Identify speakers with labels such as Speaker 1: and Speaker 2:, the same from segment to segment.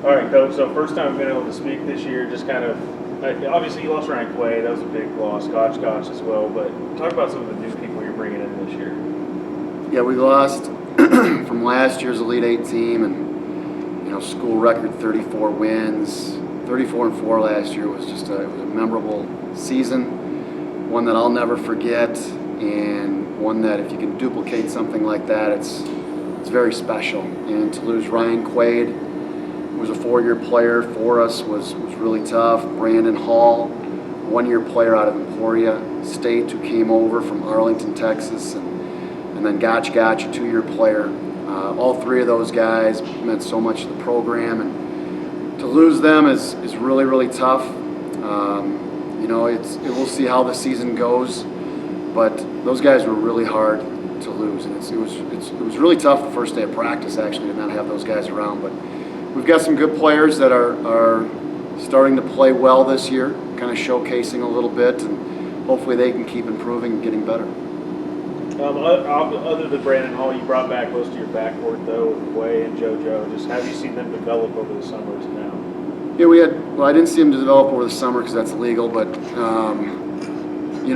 Speaker 1: All right, Coach. So first time I've been able to speak this year. Just kind of, obviously you lost Ryan Quay. That was a big loss. Gotch as well. But talk about some of the new people you're bringing in this year.
Speaker 2: Yeah, we lost from last year's Elite Eight team, and school record 34 wins. 34-4 last year was just it was a memorable season, one that I'll never forget, and one that if you can duplicate something like that, it's very special. And to lose Ryan Quaid, who was a 4-year player for us, was really tough. Brandon Hall, 1-year player out of Emporia State, who came over from Arlington, Texas, and then Gotch, a 2-year player. All three of those guys meant so much to the program, and to lose them is really, really tough. We'll see how the season goes, but those guys were really hard to lose, and it was really tough the first day of practice actually to not have those guys around. But we've got some good players that are starting to play well this year, kind of showcasing a little bit, and hopefully they can keep improving and getting better.
Speaker 1: Other than Brandon Hall, you brought back most of your backcourt though, with Quay and JoJo. Just have you seen them develop over the summer to now?
Speaker 2: Yeah, I didn't see them develop over the summer because that's illegal, but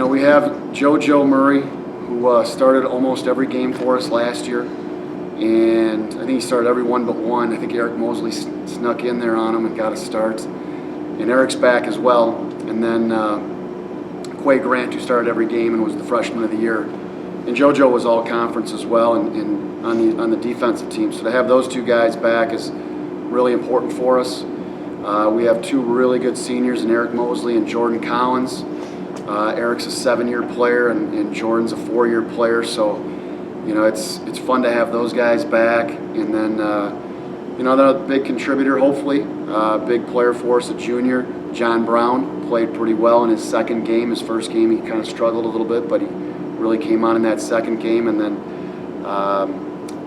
Speaker 2: we have JoJo Murray, who started almost every game for us last year, and I think he started every one but one. I think Eric Mosley snuck in there on him and got a start, and Eric's back as well. And then Quay Grant, who started every game and was the freshman of the year. And JoJo was all conference as well, and on the defensive team. So to have those two guys back is really important for us. We have two really good seniors in Eric Mosley and Jordan Collins. Eric's a 7-year player, and Jordan's a 4-year player. So, it's fun to have those guys back. And then, they're a big contributor, hopefully. Big player for us, a junior, John Brown, played pretty well in his second game. His first game, he kind of struggled a little bit, but he really came on in that second game. And then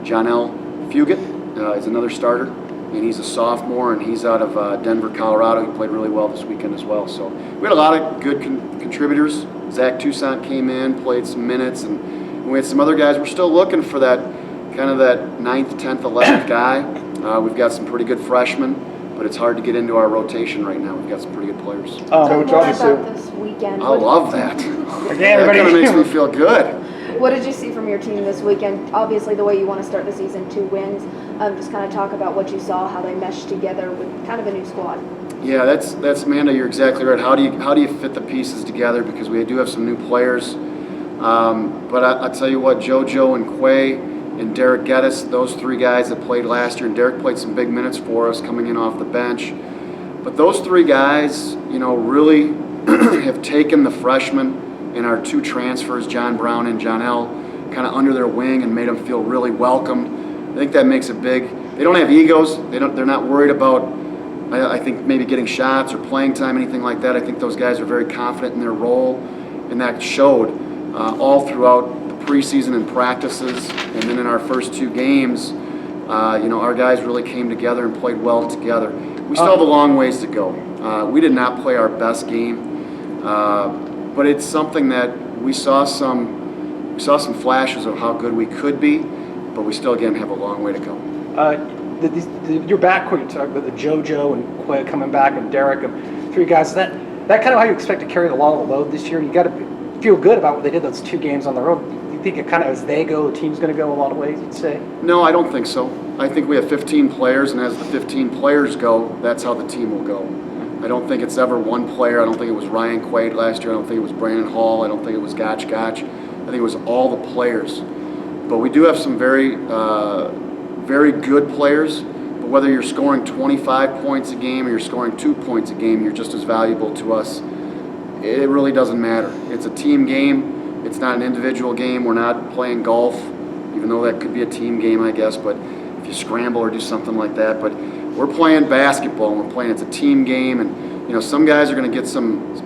Speaker 2: Jonell Fugit is another starter, and he's a sophomore, and he's out of Denver, Colorado. He played really well this weekend as well. So we had a lot of good contributors. Zach Toussaint came in, played some minutes, and we had some other guys. We're still looking for that 9th, 10th, 11th guy. We've got some pretty good freshmen, but it's hard to get into our rotation right now. We've got some pretty good players.
Speaker 3: Tell me more about this weekend.
Speaker 2: I love that.
Speaker 3: Again,
Speaker 2: that kind of makes me feel good.
Speaker 3: What did you see from your team this weekend? Obviously, the way you want to start the season, 2 wins. Just kind of talk about what you saw, how they meshed together with kind of a new squad.
Speaker 2: Yeah, that's Amanda. You're exactly right. How do you fit the pieces together? Because we do have some new players. But I tell you what, JoJo and Quay and Derek Geddes, those 3 guys that played last year, and Derek played some big minutes for us coming in off the bench. But those 3 guys, really have taken the freshmen and our 2 transfers, John Brown and Jonell, kind of under their wing and made them feel really welcome. I think that makes it big. They don't have egos. They're not worried about, I think, maybe getting shots or playing time, anything like that. I think those guys are very confident in their role, and that showed all throughout the preseason and practices. And then in our first 2 games, our guys really came together and played well together. We still have a long ways to go. We did not play our best game, but it's something that we saw some flashes of how good we could be, but we still, again, have a long way to go.
Speaker 4: Your backcourt, you talked about the JoJo and Quay coming back and Derek, 3 guys. Is that kind of how you expect to carry the load this year? You got to feel good about what they did those 2 games on the road. You think it kind of, as they go, the team's going to go a lot of ways, you'd say?
Speaker 2: No, I don't think so. I think we have 15 players, and as the 15 players go, that's how the team will go. I don't think it's ever one player. I don't think it was Ryan Quaid last year. I don't think it was Brandon Hall. I don't think it was Gotch. I think it was all the players. But we do have some very good players. But whether you're scoring 25 points a game or you're scoring 2 points a game, you're just as valuable to us. It really doesn't matter. It's a team game. It's not an individual game. We're not playing golf, even though that could be a team game, I guess. But if you scramble or do something like that. But we're playing basketball, and we're playing, it's a team game, and some guys are going to get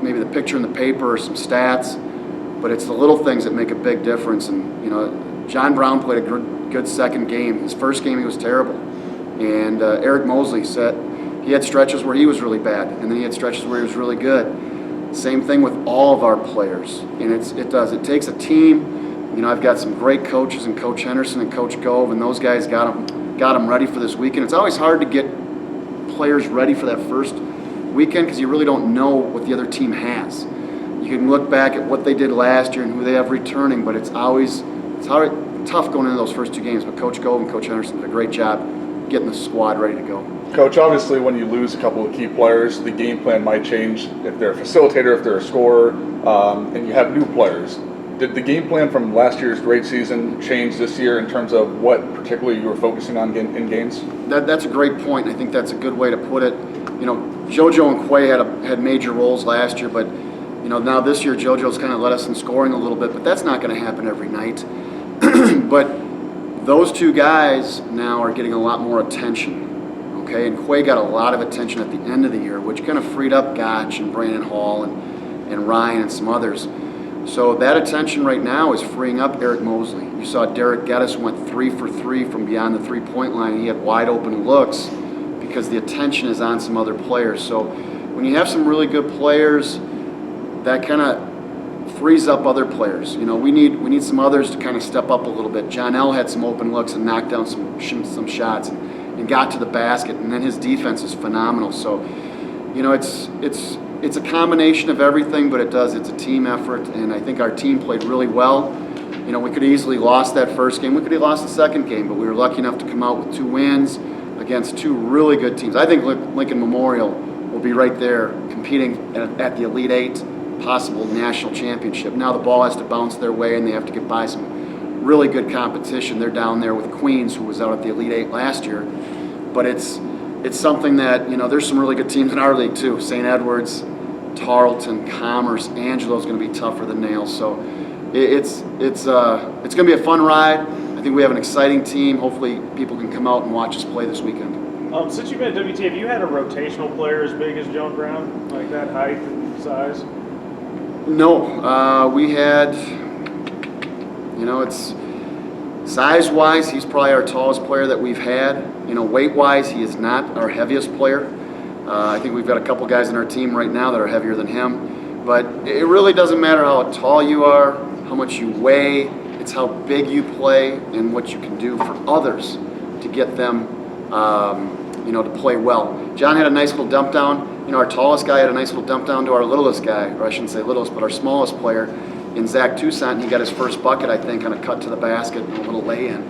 Speaker 2: maybe the picture in the paper or some stats, but it's the little things that make a big difference. And John Brown played a good second game. His first game he was terrible, and Eric Mosley said he had stretches where he was really bad, and then he had stretches where he was really good. Same thing with all of our players, and it takes a team. I've got some great coaches, and Coach Henderson and Coach Gove, and those guys got them ready for this weekend. It's always hard to get players ready for that first weekend because you really don't know what the other team has. You can look back at what they did last year and who they have returning, but it's tough going into those first 2 games. But Coach Gove and Coach Henderson did a great job getting the squad ready to go.
Speaker 5: Coach, obviously when you lose a couple of key players, the game plan might change if they're a facilitator, if they're a scorer, and you have new players. Did the game plan from last year's great season change this year in terms of what particularly you were focusing on in games?
Speaker 2: That's a great point. I think that's a good way to put it. You know, JoJo and Quay had major roles last year, but you know, now this year JoJo's kind of led us in scoring a little bit, but that's not going to happen every night. But those 2 guys now are getting a lot more attention, okay? And Quay got a lot of attention at the end of the year, which kind of freed up Gotch and Brandon Hall and Ryan and some others. So that attention right now is freeing up Eric Mosley. You saw Derek Geddes went 3 for 3 from beyond the 3-point line. He had wide open looks because the attention is on some other players. So when you have some really good players, that kind of frees up other players. You know, we need some others to kind of step up a little bit. John L had some open looks and knocked down some shots and got to the basket, and then his defense is phenomenal. So, you know, it's a combination of everything, but it's a team effort, and I think our team played really well. You know, we could have easily lost that first game. We could have lost the second game, but we were lucky enough to come out with 2 wins against 2 really good teams. I think Lincoln Memorial will be right there competing at the Elite 8, possible national championship. Now the ball has to bounce their way, and they have to get by some really good competition. They're down there with Queens, who was out at the Elite 8 last year. But it's something that, you know, there's some really good teams in our league too. St. Edwards, Tarleton, Commerce, Angelo's going to be tougher than nails. So it's going to be a fun ride. I think we have an exciting team. Hopefully people can come out and watch us play this weekend.
Speaker 1: Since you've been at WT, have you had a rotational player as big as John Brown, like that height and size?
Speaker 2: No, we had, you know, it's size-wise, he's probably our tallest player that we've had. You know, weight-wise, he is not our heaviest player. I think we've got a couple guys on our team right now that are heavier than him. But it really doesn't matter how tall you are, how much you weigh. It's how big you play and what you can do for others to get them, you know, to play well. John had a nice little dump down. You know, our tallest guy had a nice little dump down to our littlest guy, or I shouldn't say littlest, but our smallest player in Zach Toussaint. He got his first bucket, I think, on a cut to the basket and a little lay-in.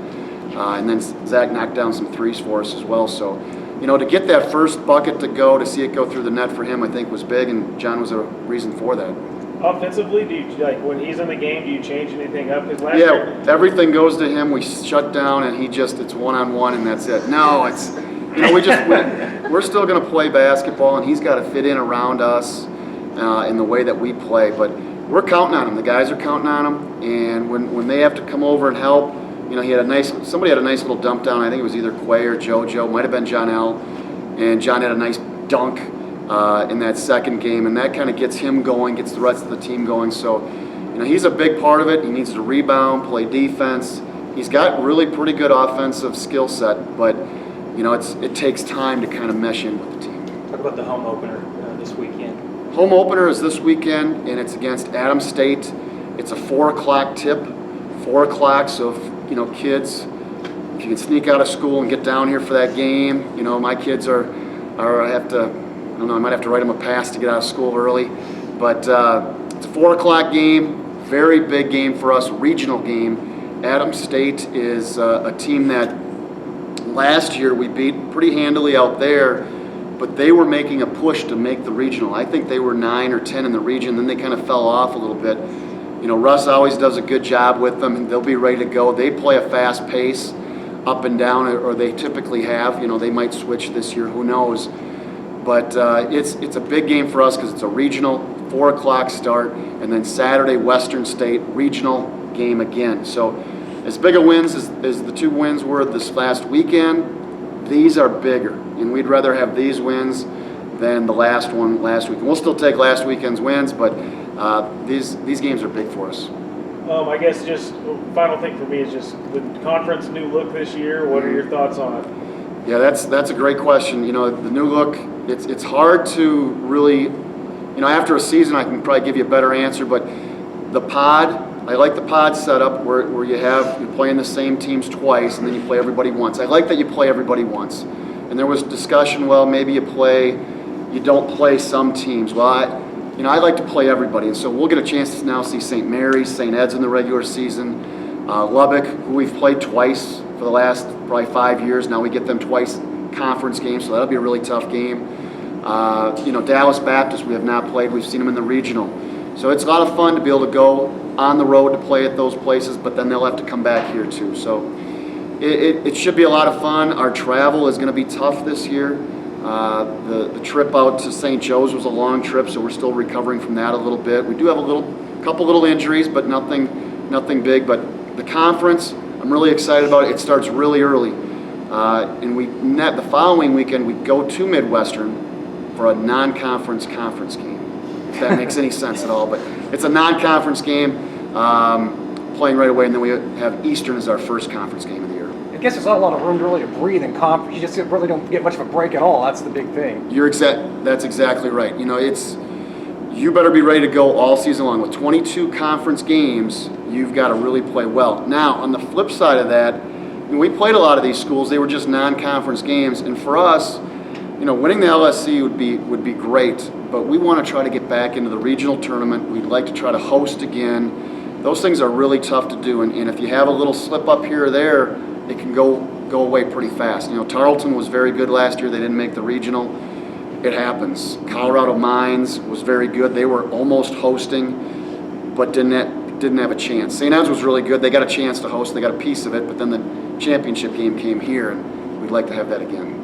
Speaker 2: And then Zach knocked down some threes for us as well. So, you know, to get that first bucket to go, to see it go through the net for him, I think was big, and John was a reason for that.
Speaker 1: Offensively, do you, like, when he's in the game, do you change anything up? Because last
Speaker 2: Yeah,
Speaker 1: year,
Speaker 2: everything goes to him. We shut down, and it's one-on-one, and that's it. No, it's, you know, we're still going to play basketball, and he's got to fit in around us in the way that we play. But we're counting on him. The guys are counting on him, and when they have to come over and help, you know, somebody had a nice little dump down. I think it was either Quay or JoJo. Might have been John L. And John had a nice dunk in that second game, and that kind of gets him going, gets the rest of the team going. So, you know, he's a big part of it. He needs to rebound, play defense. He's got really pretty good offensive skill set, but, you know, it takes time to kind of mesh in with the team.
Speaker 6: Talk about the home opener this weekend.
Speaker 2: Home opener is this weekend, and it's against Adams State. It's a 4 o'clock tip, 4 o'clock, so if, you know, kids, if you can sneak out of school and get down here for that game, you know, my kids I might have to write them a pass to get out of school early. But it's a 4 o'clock game, very big game for us, regional game. Adams State is a team that last year we beat pretty handily out there, but they were making a push to make the regional. I think they were 9 or 10 in the region, then they kind of fell off a little bit. You know, Russ always does a good job with them, and they'll be ready to go. They play a fast pace up and down, or they typically have. You know, they might switch this year, who knows. But it's a big game for us because it's a regional, 4 o'clock start, and then Saturday, Western State, regional game again. So as big a wins as the 2 wins were this last weekend, these are bigger. And we'd rather have these wins than the last one last week. And we'll still take last weekend's wins, but these games are big for us.
Speaker 1: I guess just final thing for me is just the conference new look this year. What are your thoughts on it?
Speaker 2: Yeah, that's a great question. You know, the new look, it's hard to really, you know, after a season I can probably give you a better answer, but the pod, I like the pod setup where you're playing the same teams twice and then you play everybody once. I like that you play everybody once. And there was discussion, well, maybe you don't play some teams. Well, I like to play everybody, and so we'll get a chance to now see St. Mary's, St. Ed's in the regular season, Lubbock, who we've played twice for the last probably 5 years. Now we get them twice conference games, so that'll be a really tough game. Dallas Baptist we have not played. We've seen them in the regional. So it's a lot of fun to be able to go on the road to play at those places, but then they'll have to come back here too. So it should be a lot of fun. Our travel is going to be tough this year. The trip out to St. Joe's was a long trip, so we're still recovering from that a little bit. We do have a couple little injuries, but nothing big. But the conference, I'm really excited about it. It starts really early. And the following weekend, we go to Midwestern for a non-conference conference game, if that makes any sense at all. But it's a non-conference game playing right away, and then we have Eastern as our first conference game of the year.
Speaker 4: I guess there's not a lot of room really to breathe in conference. You just really don't get much of a break at all. That's the big thing.
Speaker 2: That's exactly right. You better be ready to go all season long. With 22 conference games, you've got to really play well. Now, on the flip side of that, we played a lot of these schools. They were just non-conference games, and for us, winning the LSC would be great, but we want to try to get back into the regional tournament. We'd like to try to host again. Those things are really tough to do, and if you have a little slip up here or there, it can go away pretty fast. Tarleton was very good last year. They didn't make the regional. It happens. Colorado Mines was very good. They were almost hosting, but didn't have a chance. St. Ed's was really good. They got a chance to host. They got a piece of it, but then the championship game came here, and we'd like to have that again.